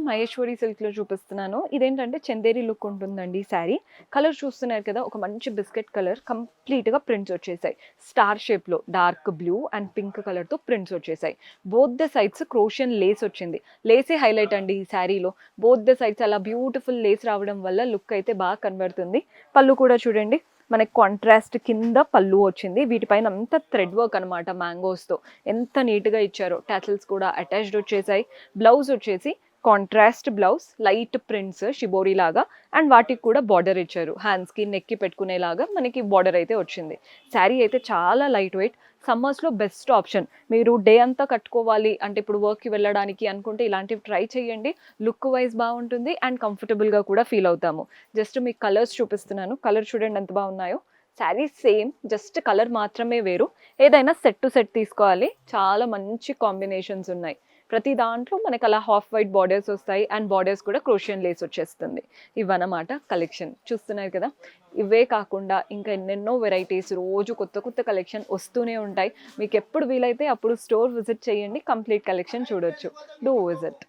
మహేశ్వరి సిల్క్లో చూపిస్తున్నాను. ఇదేంటంటే చందేరి లుక్ ఉంటుందండి ఈ శారీ. కలర్ చూస్తున్నారు కదా, ఒక మంచి బిస్కెట్ కలర్, కంప్లీట్గా ప్రింట్స్ వచ్చేసాయి. స్టార్ షేప్లో డార్క్ బ్లూ అండ్ పింక్ కలర్తో ప్రింట్స్ వచ్చేసాయి. బోత్ ద సైడ్స్ క్రోషియన్ లేస్ వచ్చింది. లేసే హైలైట్ అండి ఈ శారీలో. బోత్ ద సైడ్స్ అలా బ్యూటిఫుల్ లేస్ రావడం వల్ల లుక్ అయితే బాగా కనబడుతుంది. పళ్ళు కూడా చూడండి, మనకి కాంట్రాస్ట్ కింద పళ్ళు వచ్చింది. వీటిపైన అంతా థ్రెడ్ వర్క్ అనమాట, మ్యాంగోస్తో ఎంత నీట్గా ఇచ్చారో. టాసిల్స్ కూడా అటాచ్డ్ వచ్చేసాయి. బ్లౌజ్ వచ్చేసి contrast blouse, light prints shibori లాగా, అండ్ వాటికి కూడా బార్డర్ ఇచ్చారు. హ్యాండ్స్కి నెక్కి పెట్టుకునేలాగా మనకి బార్డర్ అయితే వచ్చింది. శారీ అయితే చాలా లైట్ వెయిట్, సమ్మర్స్లో బెస్ట్ ఆప్షన్. మీరు డే అంతా కట్టుకోవాలి అంటే ఇప్పుడు వర్క్కి వెళ్ళడానికి అనుకుంటే ఇలాంటివి ట్రై చేయండి. లుక్ వైజ్ బాగుంటుంది అండ్ కంఫర్టబుల్గా కూడా ఫీల్ అవుతాము. జస్ట్ మీకు కలర్స్ చూపిస్తున్నాను. కలర్ చూడండి ఎంత బాగున్నాయో. శారీ సేమ్, జస్ట్ కలర్ మాత్రమే వేరు. ఏదైనా సెట్ టు సెట్ తీసుకోవాలి. చాలా మంచి కాంబినేషన్స్ ఉన్నాయి. ప్రతి దాంట్లో మనకు అలా హాఫ్ వైట్ బార్డర్స్ వస్తాయి అండ్ బార్డర్స్ కూడా క్రోషియన్ లేస్ వచ్చేస్తుంది. ఇవన్నమాట కలెక్షన్ చూస్తున్నారు కదా. ఇవే కాకుండా ఇంకా ఎన్నెన్నో వెరైటీస్, రోజు కొత్త కొత్త కలెక్షన్ వస్తూనే ఉంటాయి. మీకు ఎప్పుడు వీలైతే అప్పుడు స్టోర్ విజిట్ చేయండి, కంప్లీట్ కలెక్షన్ చూడొచ్చు. Do visit.